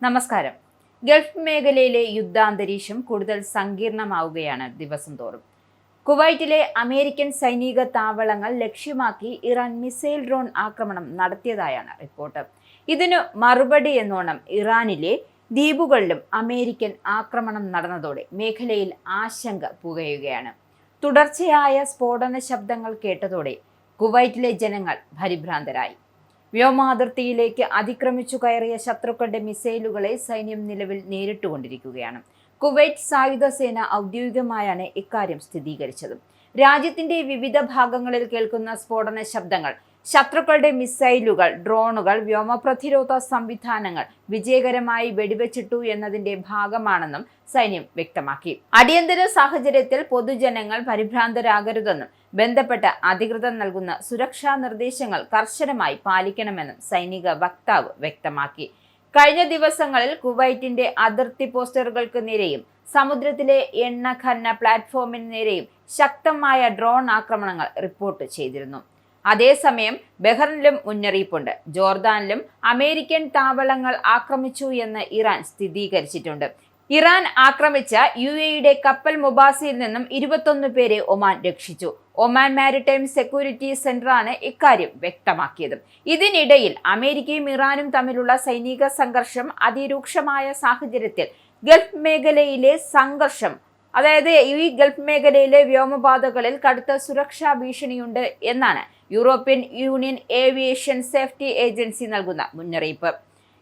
നമസ്കാരം. ഗൾഫ് മേഖലയിലെ യുദ്ധാന്തരീക്ഷം കൂടുതൽ സങ്കീർണമാവുകയാണ് ദിവസം തോറും. കുവൈറ്റിലെ അമേരിക്കൻ സൈനിക താവളങ്ങൾ ലക്ഷ്യമാക്കി ഇറാൻ മിസൈൽ ഡ്രോൺ ആക്രമണം നടത്തിയതായാണ് റിപ്പോർട്ട്. ഇതിനു മറുപടി എന്നോണം ഇറാനിലെ ദ്വീപുകളിലും അമേരിക്കൻ ആക്രമണം നടന്നതോടെ മേഖലയിൽ ആശങ്ക പുകയുകയാണ്. തുടർച്ചയായ സ്ഫോടന ശബ്ദങ്ങൾ കേട്ടതോടെ കുവൈറ്റിലെ ജനങ്ങൾ പരിഭ്രാന്തരായി. വ്യോമാതിർത്തിയിലേക്ക് അതിക്രമിച്ചു കയറിയ ശത്രുക്കളുടെ മിസൈലുകളെ സൈന്യം നിലവിൽ നേരിട്ടുകൊണ്ടിരിക്കുകയാണ്. കുവൈറ്റ് സായുധ സേന ഔദ്യോഗികമായാണ് ഇക്കാര്യം സ്ഥിരീകരിച്ചത്. രാജ്യത്തിന്റെ വിവിധ ഭാഗങ്ങളിൽ കേൾക്കുന്ന സ്ഫോടന ശബ്ദങ്ങൾ ശത്രുക്കളുടെ മിസൈലുകൾ, ഡ്രോണുകൾ, വ്യോമപ്രതിരോധ സംവിധാനങ്ങൾ വിജയകരമായി വെടിവെച്ചിട്ടു എന്നതിന്റെ ഭാഗമാണെന്നും സൈന്യം വ്യക്തമാക്കി. അടിയന്തര സാഹചര്യത്തിൽ പൊതുജനങ്ങൾ പരിഭ്രാന്തരാകരുതെന്നും ബന്ധപ്പെട്ട അധികൃതർ നൽകുന്ന സുരക്ഷാ നിർദ്ദേശങ്ങൾ കർശനമായി പാലിക്കണമെന്നും സൈനിക വക്താവ് വ്യക്തമാക്കി. കഴിഞ്ഞ ദിവസങ്ങളിൽ കുവൈറ്റിന്റെ അതിർത്തി പോസ്റ്ററുകൾക്ക് നേരെയും സമുദ്രത്തിലെ എണ്ണ ഖനന പ്ലാറ്റ്ഫോമിന് നേരെയും ശക്തമായ ഡ്രോൺ ആക്രമണങ്ങൾ റിപ്പോർട്ട് ചെയ്തിരുന്നു. അതേസമയം ബഹ്റിനിലും മുന്നറിയിപ്പുണ്ട്. ജോർദാനിലും അമേരിക്കൻ താവളങ്ങൾ ആക്രമിച്ചു എന്ന് ഇറാൻ സ്ഥിരീകരിച്ചിട്ടുണ്ട്. ഇറാൻ ആക്രമിച്ച UAEയുടെ കപ്പൽ മുബാസിയിൽ നിന്നും 21 പേരെ ഒമാൻ രക്ഷിച്ചു. ഒമാൻ മാരിടൈം സെക്യൂരിറ്റി സെന്ററാണ് ഇക്കാര്യം വ്യക്തമാക്കിയത്. ഇതിനിടയിൽ അമേരിക്കയും ഇറാനും തമ്മിലുള്ള സൈനിക സംഘർഷം അതിരൂക്ഷമായ സാഹചര്യത്തിൽ ഗൾഫ് മേഖലയിലെ സംഘർഷം ഈ ഗൾഫ് മേഖലയിലെ വ്യോമപാതകളിൽ കടുത്ത സുരക്ഷാ ഭീഷണിയുണ്ട് എന്നാണ് European union aviation safety agency നൽകുന്ന മുന്നറിയിപ്പ്.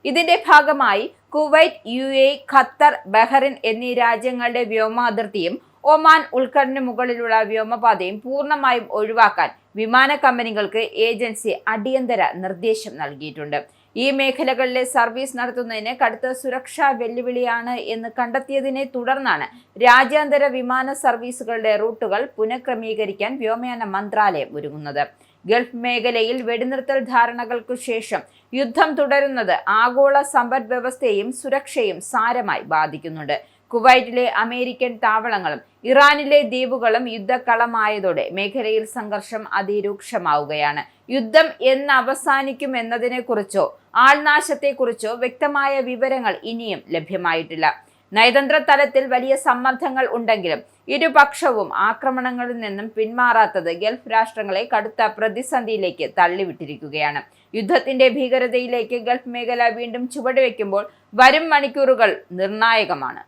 ഇതിന്റെ ഭാഗമായി കുവൈറ്റ്, UAE, ഖത്തർ, ബഹ്റിൻ എന്നീ രാജ്യങ്ങളുടെ വ്യോമാതിർത്തിയും ഒമാൻ ഉൾക്കടലിന് മുകളിലുള്ള വ്യോമപാതയും പൂർണ്ണമായും ഒഴിവാക്കാൻ വിമാന കമ്പനികൾക്ക് ഏജൻസി അടിയന്തര നിർദ്ദേശം നൽകിയിട്ടുണ്ട്. ഈ മേഖലകളിലെ സർവീസ് നടത്തുന്നതിന് കടുത്ത സുരക്ഷാ വെല്ലുവിളിയാണ് എന്ന് കണ്ടെത്തിയതിനെ തുടർന്നാണ് രാജ്യാന്തര വിമാന സർവീസുകളുടെ റൂട്ടുകൾ പുനഃക്രമീകരിക്കാൻ വ്യോമയാന മന്ത്രാലയം ഒരുങ്ങുന്നത്. ഗൾഫ് മേഖലയിൽ വെടിനിർത്തൽ ധാരണകൾക്കു ശേഷം യുദ്ധം തുടരുന്നത് ആഗോള സമ്പദ് വ്യവസ്ഥയെയും സുരക്ഷയും സാരമായി ബാധിക്കുന്നുണ്ട്. കുവൈറ്റിലെ അമേരിക്കൻ താവളങ്ങളും ഇറാനിലെ ദ്വീപുകളും യുദ്ധക്കളമായതോടെ മേഖലയിൽ സംഘർഷം അതിരൂക്ഷമാവുകയാണ്. യുദ്ധം എന്ന് അവസാനിക്കും എന്നതിനെക്കുറിച്ചോ ആൾനാശത്തെക്കുറിച്ചോ വ്യക്തമായ വിവരങ്ങൾ ഇനിയും ലഭ്യമായിട്ടില്ല. നയതന്ത്ര തലത്തിൽ വലിയ സമ്മർദ്ദങ്ങൾ ഉണ്ടെങ്കിലും ഇരുപക്ഷവും ആക്രമണങ്ങളിൽ നിന്നും പിന്മാറാത്തത് ഗൾഫ് രാഷ്ട്രങ്ങളെ കടുത്ത പ്രതിസന്ധിയിലേക്ക് തള്ളിവിട്ടിരിക്കുകയാണ്. യുദ്ധത്തിന്റെ ഭീകരതയിലേക്ക് ഗൾഫ് മേഖല വീണ്ടും ചുവടുവെക്കുമ്പോൾ വരും മണിക്കൂറുകൾ നിർണായകമാണ്.